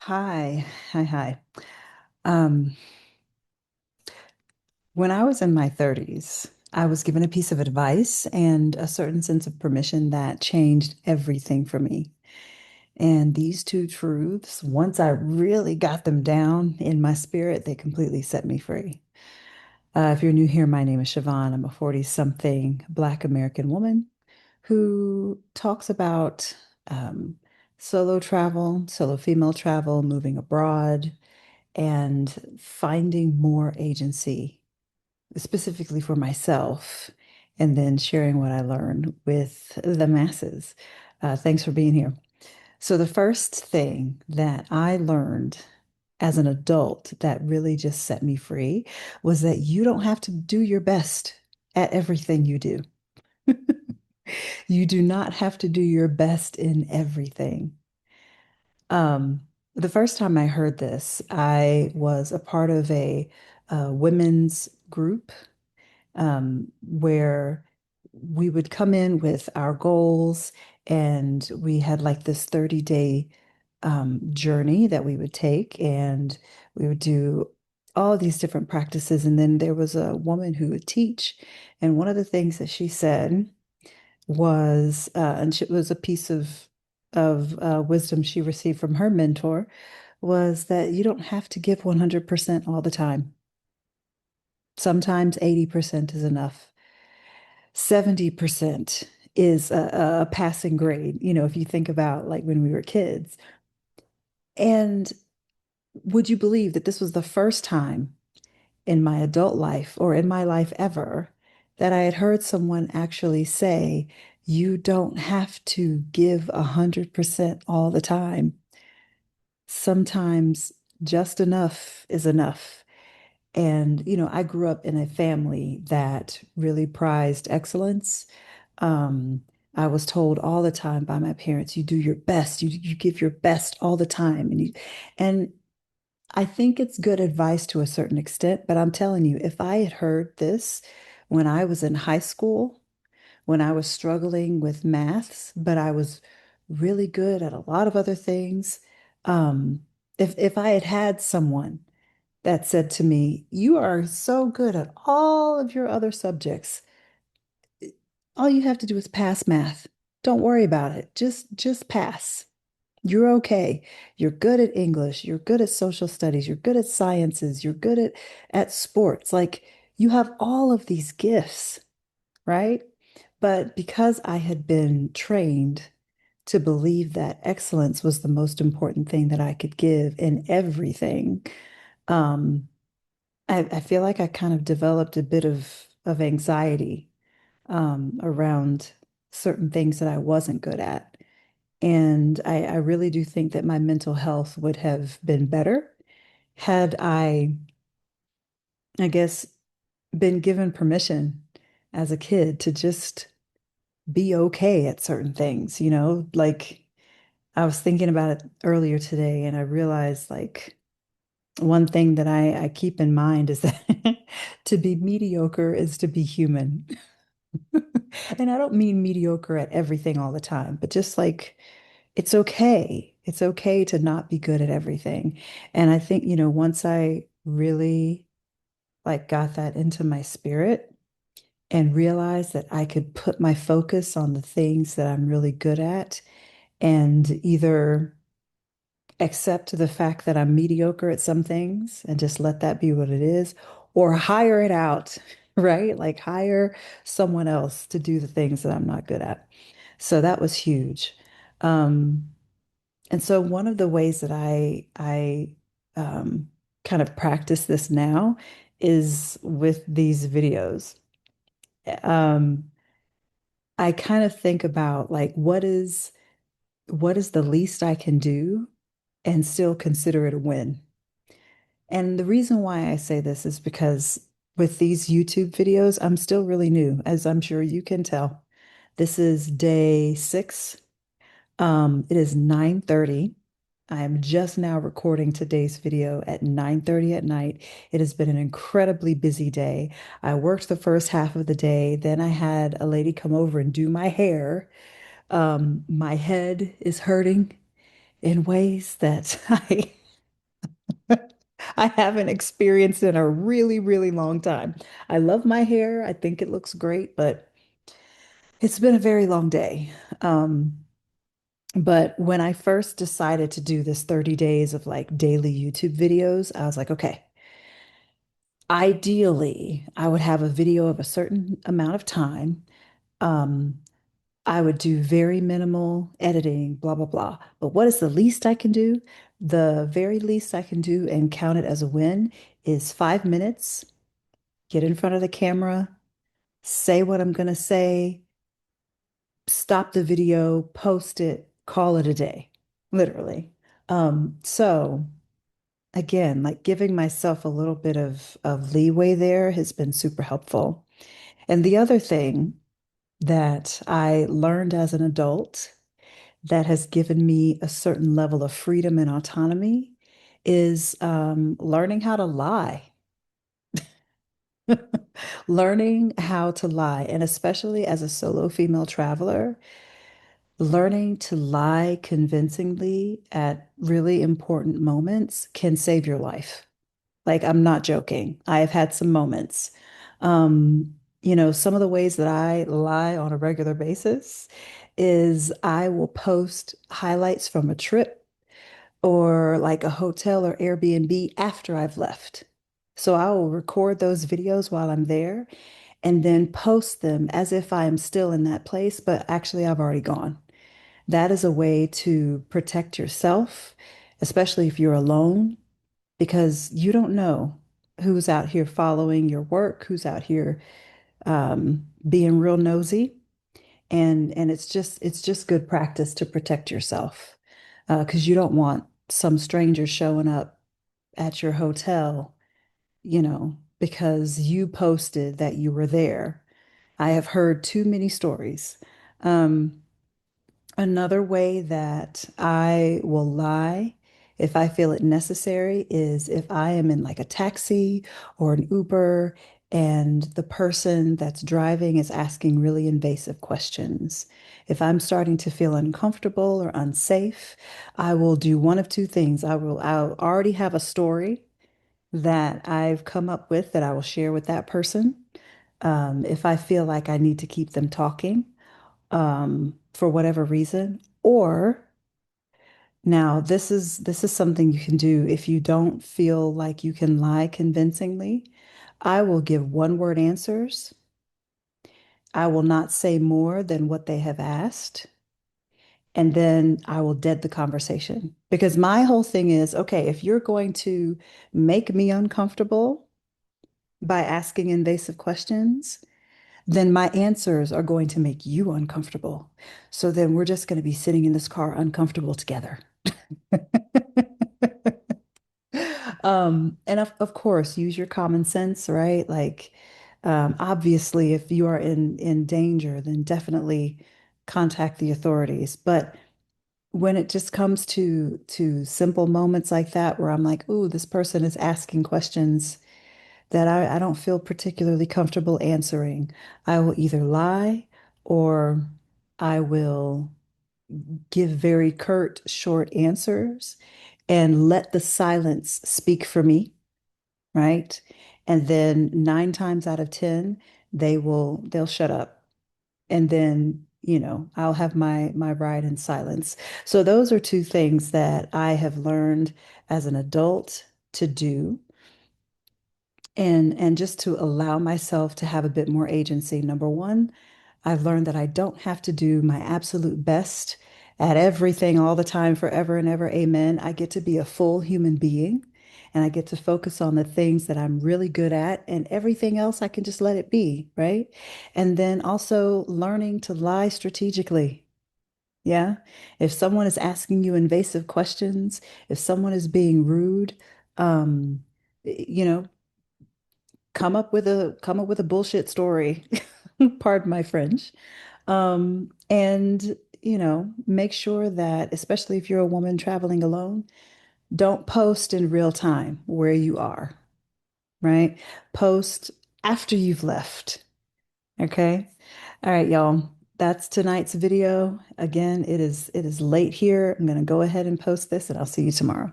Hi, hi. Um, when I was in my 30s, I was given a piece of advice and a certain sense of permission that changed everything for me. And these two truths, once I really got them down in my spirit, they completely set me free. If you're new here, my name is Siobhan. I'm a 40-something Black American woman who talks about um, solo travel, solo female travel, moving abroad, and finding more agency, specifically for myself, and then sharing what I learned with the masses. Thanks for being here. So, the first thing that I learned as an adult that really just set me free was that you don't have to do your best at everything you do. You do not have to do your best in everything. Um, the first time I heard this, I was a part of a women's group where we would come in with our goals, and we had like this 30-day journey that we would take, and we would do all these different practices. And then there was a woman who would teach, and one of the things that she said was, and it was a piece of wisdom she received from her mentor, was that you don't have to give 100% all the time. Sometimes 80% is enough. 70% is a passing grade, if you think about like when we were kids. And would you believe that this was the first time in my adult life or in my life ever that I had heard someone actually say, you don't have to give 100% all the time. Sometimes just enough is enough. And, I grew up in a family that really prized excellence. Um, I was told all the time by my parents, you do your best, you give your best all the time. And I think it's good advice to a certain extent, but I'm telling you, if I had heard this when I was in high school, when I was struggling with maths, but I was really good at a lot of other things, um, if I had had someone that said to me, "You are so good at all of your other subjects. All you have to do is pass math. Don't worry about it. Just pass. You're okay. You're good at English. You're good at social studies. You're good at sciences. You're good at sports. Like you have all of these gifts, right?" But because I had been trained to believe that excellence was the most important thing that I could give in everything, um, I feel like I kind of developed a bit of anxiety around certain things that I wasn't good at. And I really do think that my mental health would have been better had I guess, been given permission as a kid to just be okay at certain things, Like I was thinking about it earlier today, and I realized like one thing that I keep in mind is that to be mediocre is to be human. And I don't mean mediocre at everything all the time, but just like it's okay. It's okay to not be good at everything. And I think, once I really like got that into my spirit and realized that I could put my focus on the things that I'm really good at and either accept the fact that I'm mediocre at some things and just let that be what it is, or hire it out, right? Like hire someone else to do the things that I'm not good at. So that was huge. Um, and so one of the ways that I kind of practice this now is with these videos. Um, I kind of think about like what is the least I can do and still consider it a win. And the reason why I say this is because with these YouTube videos, I'm still really new, as I'm sure you can tell. This is day 6. It is 9:30. I am just now recording today's video at 9:30 at night. It has been an incredibly busy day. I worked the first half of the day, then I had a lady come over and do my hair. My head is hurting in ways that I haven't experienced in a really, really long time. I love my hair. I think it looks great, but it's been a very long day. Um, but when I first decided to do this 30 days of like daily YouTube videos, I was like, okay, ideally, I would have a video of a certain amount of time. Um, I would do very minimal editing, blah, blah, blah. But what is the least I can do? The very least I can do and count it as a win is 5 minutes, get in front of the camera, say what I'm going to say, stop the video, post it, call it a day, literally. So again, like giving myself a little bit of leeway there has been super helpful. And the other thing that I learned as an adult that has given me a certain level of freedom and autonomy is learning how to lie. Learning how to lie, and especially as a solo female traveler, learning to lie convincingly at really important moments can save your life. Like, I'm not joking. I have had some moments. Some of the ways that I lie on a regular basis is I will post highlights from a trip or like a hotel or Airbnb after I've left. So I will record those videos while I'm there and then post them as if I am still in that place, but actually I've already gone. That is a way to protect yourself, especially if you're alone, because you don't know who's out here following your work, who's out here being real nosy, and it's just good practice to protect yourself because you don't want some stranger showing up at your hotel, because you posted that you were there. I have heard too many stories. Um, Another way that I will lie if I feel it necessary is if I am in like a taxi or an Uber and the person that's driving is asking really invasive questions. If I'm starting to feel uncomfortable or unsafe, I will do one of two things. I'll already have a story that I've come up with that I will share with that person. If I feel like I need to keep them talking for whatever reason. Or now this is something you can do if you don't feel like you can lie convincingly. I will give one word answers. I will not say more than what they have asked. And then I will dead the conversation. Because my whole thing is, okay, if you're going to make me uncomfortable by asking invasive questions, then my answers are going to make you uncomfortable. So then we're just going to be sitting in this car uncomfortable together. And of course, use your common sense, right? Like, obviously, if you are in danger, then definitely contact the authorities. But when it just comes to simple moments like that, where I'm like, "Ooh, this person is asking questions that I don't feel particularly comfortable answering," I will either lie or I will give very curt, short answers and let the silence speak for me, right? And then 9 times out of 10, they'll shut up. And then, I'll have my ride in silence. So those are two things that I have learned as an adult to do and just to allow myself to have a bit more agency. Number one, I've learned that I don't have to do my absolute best at everything all the time, forever and ever. Amen. I get to be a full human being and I get to focus on the things that I'm really good at, and everything else I can just let it be, right? And then also learning to lie strategically. Yeah. If someone is asking you invasive questions, if someone is being rude, um, you know, come up with a bullshit story. Pardon my French. And make sure that, especially if you're a woman traveling alone, don't post in real time where you are, right? Post after you've left. Okay. All right, y'all. That's tonight's video. Again, it is late here. I'm gonna go ahead and post this and I'll see you tomorrow.